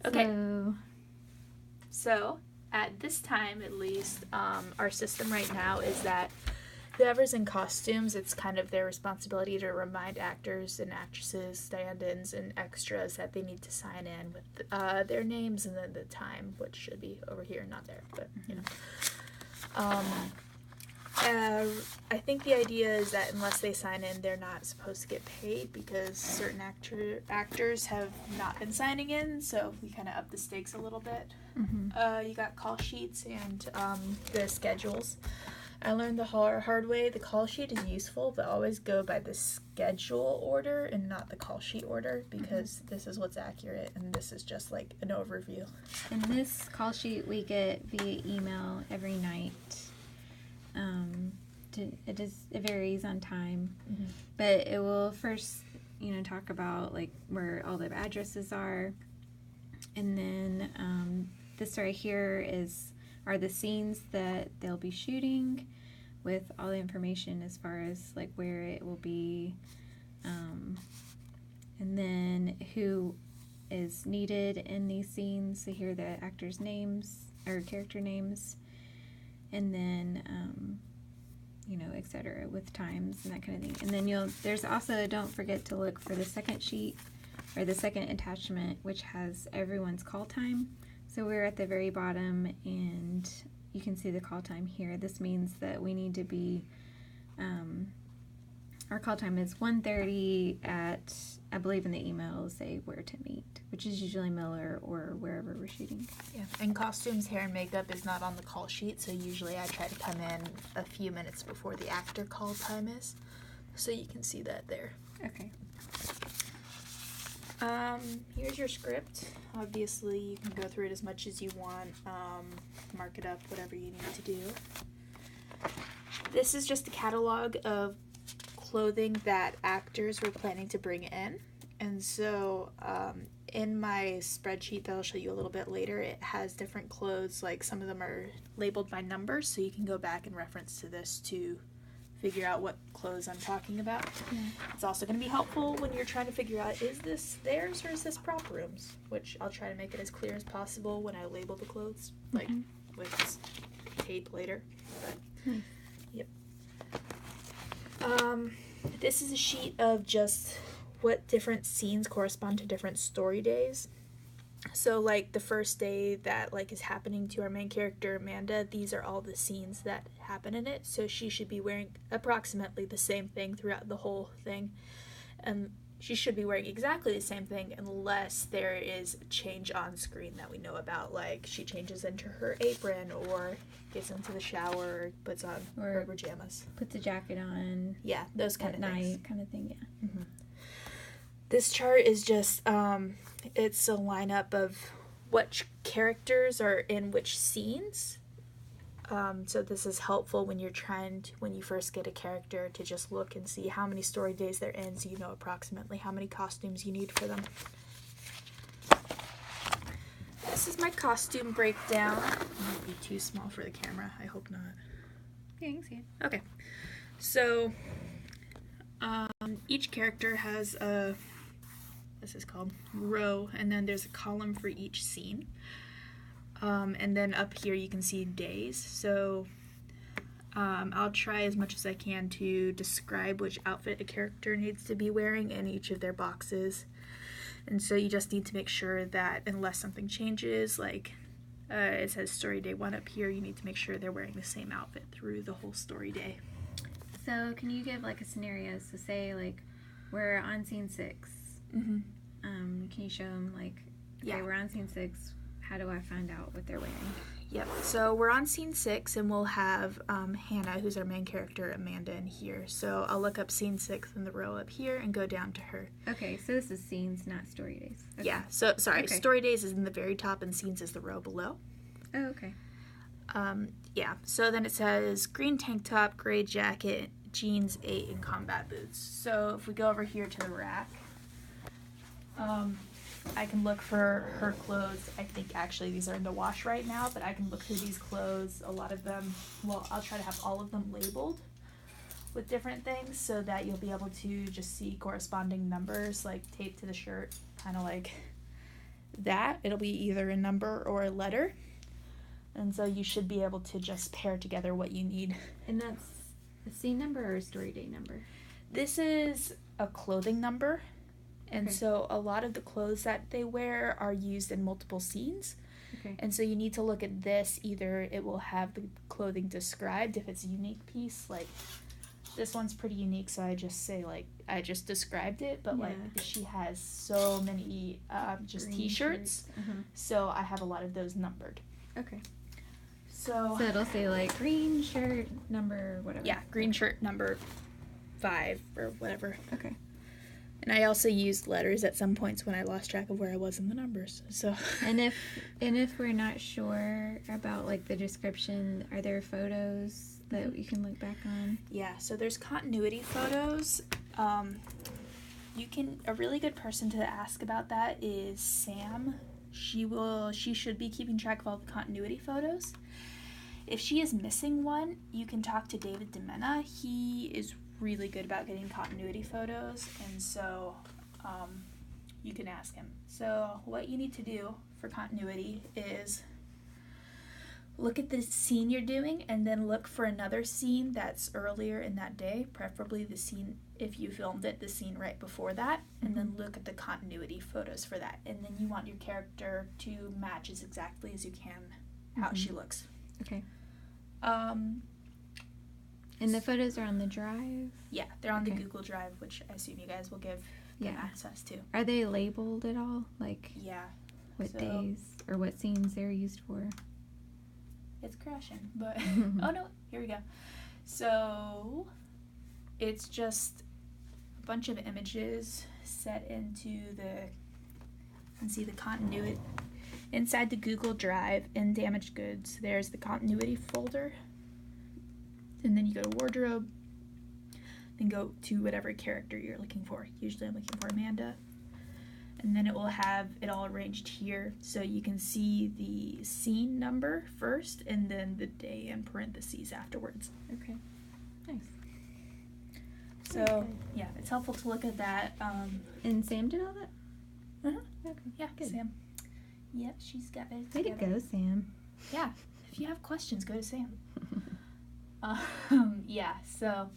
Okay. So at this time, at least, our system right now is that whoever's in costumes, it's kind of their responsibility to remind actors and actresses, stand-ins, and extras that they need to sign in with their names and then the time, which should be over here, not there, but, you know. I think the idea is that unless they sign in, they're not supposed to get paid because certain actors have not been signing in, so we kind of up the stakes a little bit. You got call sheets and the schedules. I learned the hard way. The call sheet is useful, but always go by the schedule order and not the call sheet order because this is what's accurate and this is just like an overview. And this call sheet we get via email every night. It varies on time, but it will first, talk about like where all the addresses are, and then this right here are the scenes that they'll be shooting, with all the information as far as like where it will be, and then who is needed in these scenes. So here are the actors' names or character names, and then etc. with times and that kind of thing. And then there's also, don't forget to look for the second sheet or the second attachment, which has everyone's call time. So we're at the very bottom and you can see the call time here. This means that we need to be, our call time is 1:30 at, I believe in the email it'll say where to meet, which is usually Miller or wherever we're shooting. Yeah, and costumes, hair, and makeup is not on the call sheet, so usually I try to come in a few minutes before the actor call time is, so you can see that there. Okay. Here's your script. Obviously, you can go through it as much as you want, mark it up, whatever you need to do. This is just a catalog of clothing that actors were planning to bring in. And so in my spreadsheet that I'll show you a little bit later, it has different clothes, like some of them are labeled by numbers, so you can go back and reference to this to figure out what clothes I'm talking about. Yeah. It's also going to be helpful when you're trying to figure out, is this theirs or is this prop rooms? Which I'll try to make it as clear as possible when I label the clothes, like with this tape later. But, yep. This is a sheet of just what different scenes correspond to different story days. So like the first day that like is happening to our main character Amanda, these are all the scenes that happen in it. So she should be wearing approximately the same thing throughout the whole thing. And she should be wearing exactly the same thing unless there is a change on screen that we know about, like she changes into her apron or gets into the shower or puts on her pajamas. Puts a jacket on. Yeah, those kind of night things. Kind of thing, yeah. Mm-hmm. This chart is just, it's a lineup of which characters are in which scenes. So this is helpful when you're when you first get a character, to just look and see how many story days they're in, so you know approximately how many costumes you need for them. This is my costume breakdown. It might be too small for the camera. I hope not. Yeah, you can see it. Okay. So, each character has a, this is called row, and then there's a column for each scene. And then up here you can see days. So I'll try as much as I can to describe which outfit a character needs to be wearing in each of their boxes. And so you just need to make sure that unless something changes, like it says story day 1 up here, you need to make sure they're wearing the same outfit through the whole story day. So can you give like a scenario? So say like we're on scene 6. Mm-hmm. Can you show them like, okay, yeah, we're on scene 6. How do I find out what they're wearing? Yep, so we're on scene 6 and we'll have Hannah, who's our main character, Amanda, in here. So I'll look up scene 6 in the row up here and go down to her. Okay, so this is scenes, not story days. Okay. Yeah, so sorry, okay. Story days is in the very top and scenes is the row below. Oh, okay. Yeah, so then it says green tank top, gray jacket, jeans 8, and combat boots. So if we go over here to the rack, I can look for her clothes. I think actually these are in the wash right now, but I can look through these clothes. A lot of them, well, I'll try to have all of them labeled with different things so that you'll be able to just see corresponding numbers like taped to the shirt, kind of like that, it'll be either a number or a letter. And so you should be able to just pair together what you need. And that's a scene number or a story day number? This is a clothing number. And Okay. so a lot of the clothes that they wear are used in multiple scenes. Okay. And so you need to look at this. Either it will have the clothing described if it's a unique piece. Like this one's pretty unique, so I just say like I just described it. But like she has so many just Green t-shirts, so I have a lot of those numbered. Okay. So it'll say like green shirt number whatever. Yeah, green shirt number 5 or whatever. Okay. And I also used letters at some points when I lost track of where I was in the numbers. So and if we're not sure about like the description, are there photos that you can look back on? Yeah, so there's continuity photos. A really good person to ask about that is Sam. She should be keeping track of all the continuity photos. If she is missing one, you can talk to David DeMena. He is really good about getting continuity photos, and so you can ask him. So what you need to do for continuity is look at the scene you're doing and then look for another scene that's earlier in that day, preferably the scene, if you filmed it, the scene right before that, and then look at the continuity photos for that. And then you want your character to match as exactly as you can how she looks. Okay. And the photos are on the drive? Yeah, they're on the Google Drive, which I assume you guys will give them access to. Are they labeled at all? Like what days or what scenes they're used for? It's crashing, but oh no, here we go. So it's just a bunch of images set into the continuity. Inside the Google Drive in Damaged Goods, there's the continuity folder. And then you go to wardrobe, then go to whatever character you're looking for. Usually I'm looking for Amanda. And then it will have it all arranged here, so you can see the scene number first and then the day in parentheses afterwards. Okay, nice. So yeah, it's helpful to look at that. And Sam did all that? Okay. Yeah, good. Sam. Yep, she's got it. Way to go, Sam. Yeah, if you have questions, go to Sam. Yeah, so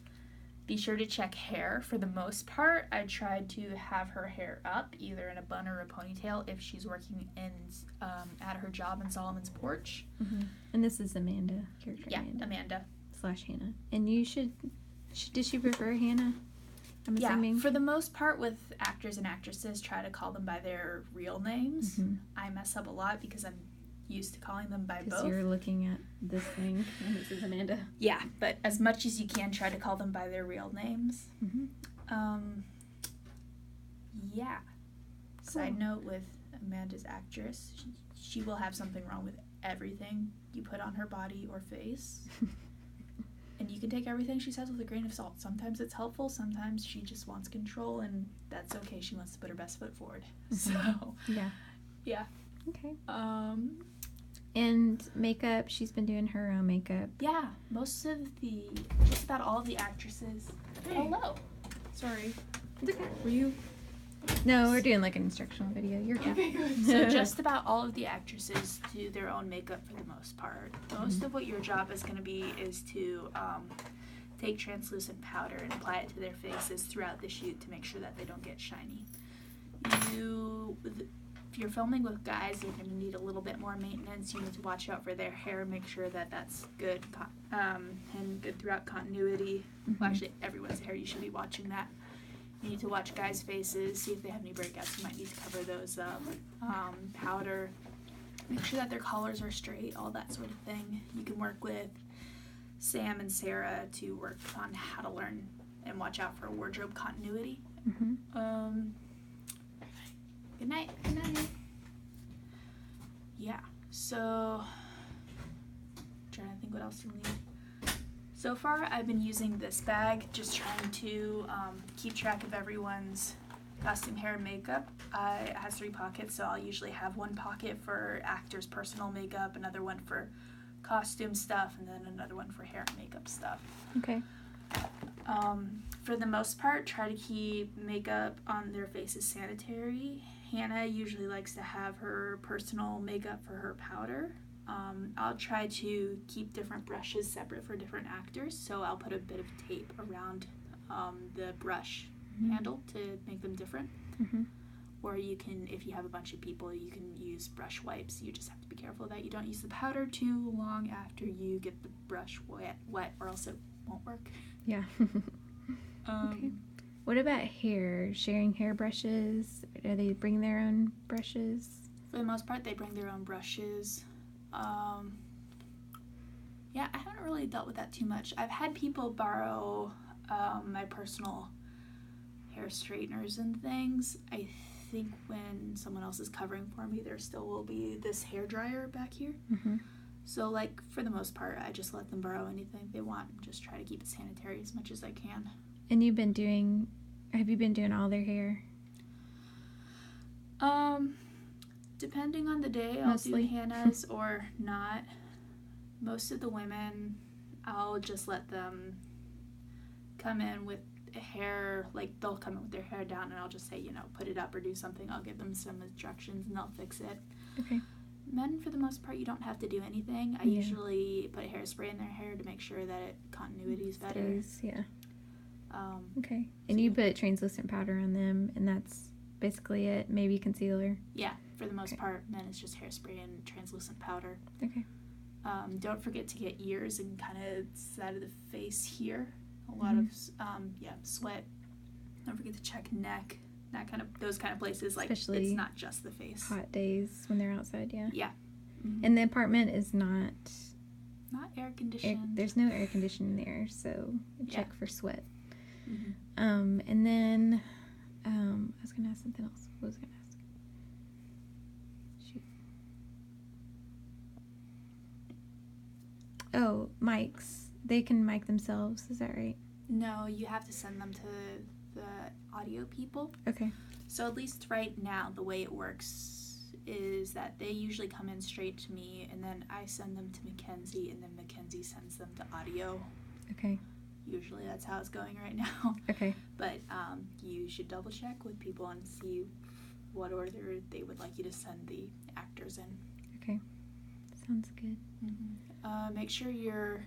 be sure to check hair. For the most part, I tried to have her hair up, either in a bun or a ponytail, if she's working in at her job in Solomon's Porch. And this is Amanda, character. Yeah, Amanda. / Hannah. And you did she prefer Hannah? I'm assuming. For the most part with actors and actresses, try to call them by their real names. I mess up a lot because I'm used to calling them by both. Because you're looking at this thing, and this is Amanda. Yeah, but as much as you can, try to call them by their real names. Yeah. Cool. Side note with Amanda's actress, she will have something wrong with everything you put on her body or face. And you can take everything she says with a grain of salt. Sometimes it's helpful, sometimes she just wants control, and that's okay. She wants to put her best foot forward. So, yeah. Okay. And makeup, she's been doing her own makeup. Yeah, just about all of the actresses. Hey. Hello. Sorry. It's okay. Were you? No, we're doing like an instructional video. You're good. Okay, good. So just about all of the actresses do their own makeup for the most part. Most of what your job is going to be is to take translucent powder and apply it to their faces throughout the shoot to make sure that they don't get shiny. If you're filming with guys, you're going to need a little bit more maintenance. You need to watch out for their hair, make sure that that's good and good throughout continuity. Well, actually, everyone's hair, you should be watching that. You need to watch guys' faces, see if they have any breakouts. You might need to cover those up. Powder, make sure that their collars are straight, all that sort of thing. You can work with Sam and Sarah to work on how to learn and watch out for wardrobe continuity. Good night. Good night. Yeah, so trying to think what else you need. So far, I've been using this bag, just trying to keep track of everyone's costume, hair, and makeup. It has 3 pockets, so I'll usually have one pocket for actors' personal makeup, another one for costume stuff, and then another one for hair and makeup stuff. Okay. For the most part, try to keep makeup on their faces sanitary. Hannah usually likes to have her personal makeup for her powder. I'll try to keep different brushes separate for different actors, so I'll put a bit of tape around the brush handle to make them different. Or you can, if you have a bunch of people, you can use brush wipes. You just have to be careful that you don't use the powder too long after you get the brush wet, or else it won't work. Yeah. Okay. What about hair? Sharing hair brushes? Do they bring their own brushes? For the most part, they bring their own brushes. Yeah, I haven't really dealt with that too much. I've had people borrow my personal hair straighteners and things. I think when someone else is covering for me, there still will be this hair dryer back here. So, like, for the most part, I just let them borrow anything they want and just try to keep it sanitary as much as I can. And have you been doing all their hair? Depending on the day, I'll do Hannah's or not. Most of the women, I'll just let them come in with hair, like they'll come in with their hair down and I'll just say, put it up or do something. I'll give them some instructions and they'll fix it. Okay. Men, for the most part, you don't have to do anything. I usually put hairspray in their hair to make sure that continuity is better. Yeah. Okay. And you put translucent powder on them, and that's basically it? Maybe concealer? Yeah, for the most part, men it's just hairspray and translucent powder. Okay. Don't forget to get ears and kind of side of the face here. A lot of sweat. Don't forget to check neck. Those kind of places. Like, especially it's not just the face. Hot days when they're outside. Yeah. Yeah. And the apartment is not air conditioned. There's no air conditioning there, so check for sweat. And then I was gonna ask something else. What was I gonna ask? Shoot. Oh, mics. They can mic themselves. Is that right? No, you have to send them to the audio people. Okay. So at least right now, the way it works is that they usually come in straight to me, and then I send them to Mackenzie, and then Mackenzie sends them to audio. Okay. Usually that's how it's going right now. Okay. But you should double check with people and see what order they would like you to send the actors in. Okay. Sounds good. Make sure you're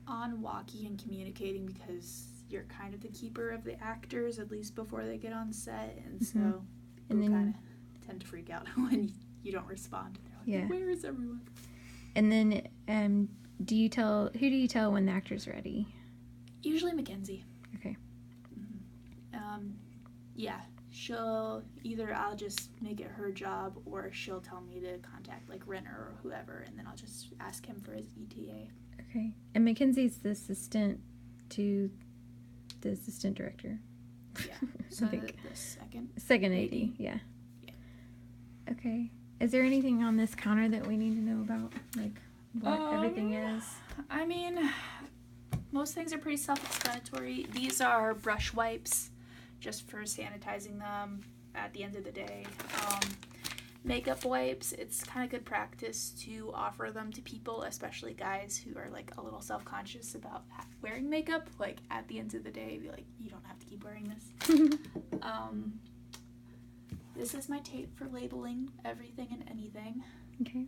on walkie and communicating, because you're kind of the keeper of the actors, at least before they get on set, and so people kind of tend to freak out when you don't respond. They're like, where is everyone? And then who do you tell when the actor's ready? Usually Mackenzie. Okay. Yeah, I'll just make it her job, or she'll tell me to contact like Renner or whoever, and then I'll just ask him for his ETA. Okay. And Mackenzie's the assistant to the assistant director. Yeah. So the second AD. Yeah. Okay. Is there anything on this counter that we need to know about? Like what everything is? I mean, most things are pretty self-explanatory. These are brush wipes, just for sanitizing them at the end of the day. Makeup wipes, it's kind of good practice to offer them to people, especially guys who are like a little self-conscious about wearing makeup. Like at the end of the day, be like, you don't have to keep wearing this. This is my tape for labeling everything and anything. Okay.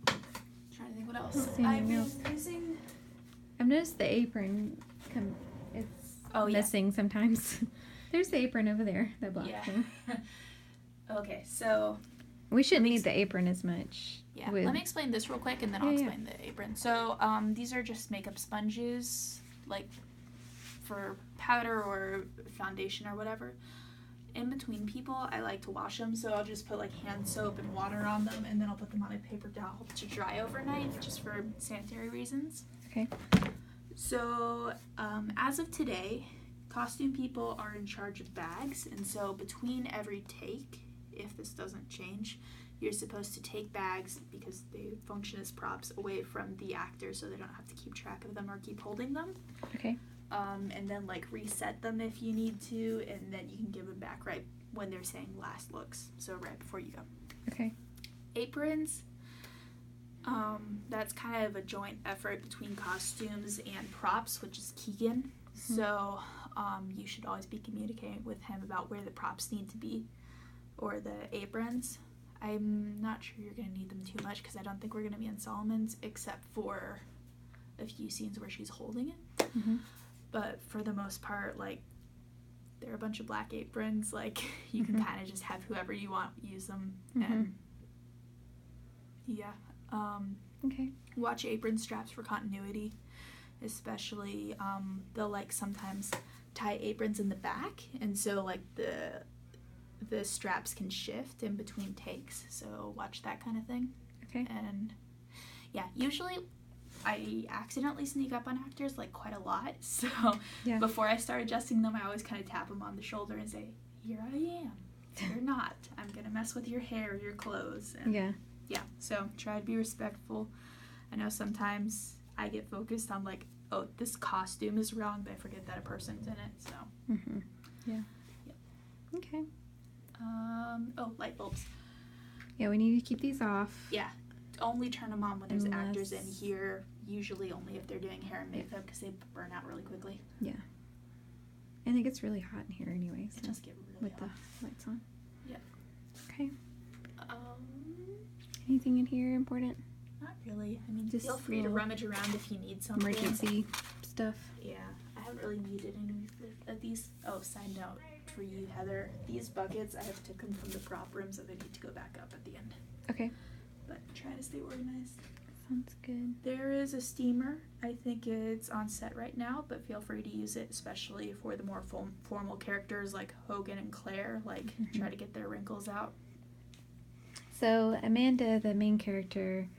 Trying to think what else. I've noticed the apron missing sometimes. There's the apron over there, that black thing. Okay, so we shouldn't need the apron as much. Yeah, let me explain this real quick, and then I'll explain the apron. So these are just makeup sponges, like for powder or foundation or whatever. In between people, I like to wash them, so I'll just put like hand soap and water on them, and then I'll put them on a paper towel to dry overnight, just for sanitary reasons. Okay. So as of today, costume people are in charge of bags, and so between every take, if this doesn't change, you're supposed to take bags, because they function as props, away from the actors so they don't have to keep track of them or keep holding them. Okay. And then like reset them if you need to, and then you can give them back right when they're saying last looks, so right before you go. Okay. Aprons, that's kind of a joint effort between costumes and props, which is Keegan. So you should always be communicating with him about where the props need to be or the aprons. I'm not sure you're going to need them too much because I don't think we're going to be in Solomon's except for a few scenes where she's holding it. But for the most part, like, there are a bunch of black aprons. Like, you can kind of just have whoever you want use them. And yeah. Okay. Watch apron straps for continuity. Especially, they'll, like, sometimes tie aprons in the back. And so, like, the straps can shift in between takes. So watch that kind of thing. Okay. And, yeah, usually I accidentally sneak up on actors, like, quite a lot. So before I start adjusting them, I always kind of tap them on the shoulder and say, here I am. You're not. I'm going to mess with your hair, your clothes. And yeah, so try to be respectful. I know sometimes I get focused on, like, oh, this costume is wrong, but I forget that a person's in it, so. Yeah. Yep. Okay. Light bulbs. Yeah, we need to keep these off. Yeah. Only turn them on when there's actors in here, usually only if they're doing hair and makeup, because they burn out really quickly. Yeah. And it gets really hot in here anyway. So it does get really hot. With the lights on. Yeah. Okay. Anything in here important? Not really. I mean, Just feel free to rummage around if you need something. Emergency stuff. Yeah. I haven't really needed any of these. Oh, side note for you, Heather. These buckets, I have took them from the prop room, so they need to go back up at the end. Okay. But try to stay organized. Sounds good. There is a steamer. I think it's on set right now, but feel free to use it, especially for the more formal characters like Hogan and Claire. Like, try to get their wrinkles out. So, Amanda, the main character,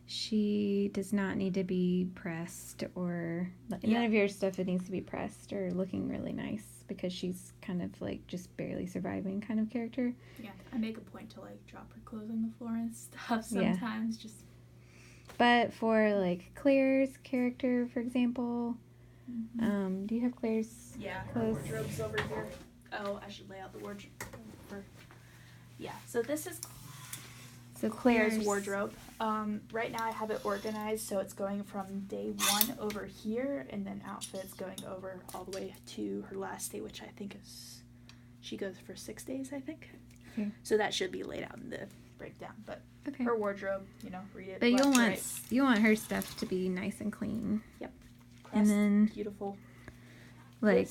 she does not need to be pressed or... None of your stuff needs to be pressed or looking really nice because she's kind of, like, just barely surviving kind of character. Yeah, I make a point to, like, drop her clothes on the floor and stuff sometimes. Just. But for, like, Claire's character, for example, do you have Claire's clothes? Her wardrobe's over here. Oh, I should lay out the wardrobe. Yeah, so this is... So Claire's wardrobe. Right now I have it organized, so it's going from day 1 over here, and then outfits going over all the way to her last day, which I think is, she goes for 6 days, I think. Okay. So that should be laid out in the breakdown, but her wardrobe, read it. But you want her stuff to be nice and clean. Yep. Pressed, and then beautiful. Like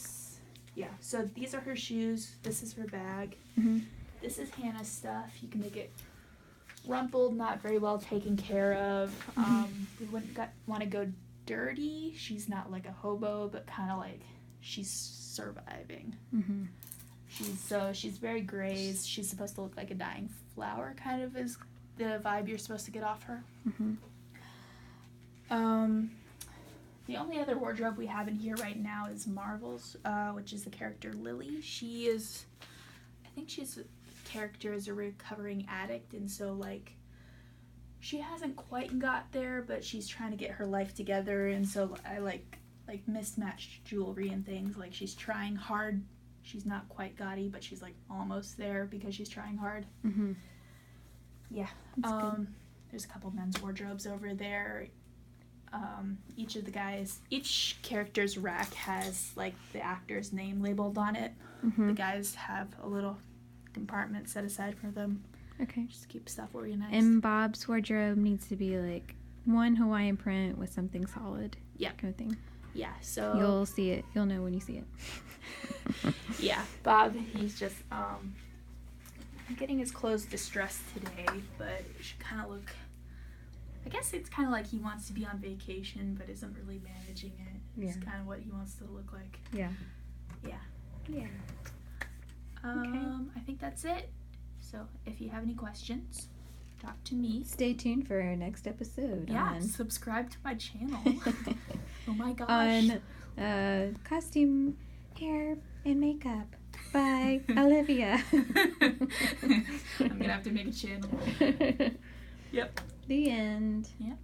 so these are her shoes. This is her bag. This is Hannah's stuff. You can make it rumpled, not very well taken care of. We wouldn't want to go dirty. She's not like a hobo, but kind of like she's surviving. She's very grazed. She's supposed to look like a dying flower, kind of is the vibe you're supposed to get off her. The only other wardrobe we have in here right now is Marvel's, which is the character Lily. I think she's character is a recovering addict, and so like she hasn't quite got there, but she's trying to get her life together, and so I like mismatched jewelry and things. Like, she's trying hard. She's not quite gaudy, but she's like almost there because she's trying hard. Yeah. There's a couple men's wardrobes over there. Each character's rack has like the actor's name labeled on it. The guys have a little compartment set aside for them. Okay. Just keep stuff organized. And Bob's wardrobe needs to be like one Hawaiian print with something solid. Yeah. Kind of thing. Yeah, so you'll see it. You'll know when you see it. Yeah, Bob, he's just getting his clothes distressed today, but it should kind of look, I guess it's kind of like he wants to be on vacation but isn't really managing it. It's kind of what he wants to look like. Yeah. Okay. I think that's it. So if you have any questions, talk to me. Stay tuned for our next episode. Subscribe to my channel. Oh my gosh. On costume, hair, and makeup by Olivia. I'm gonna have to make a channel. Yep. The end. Yep.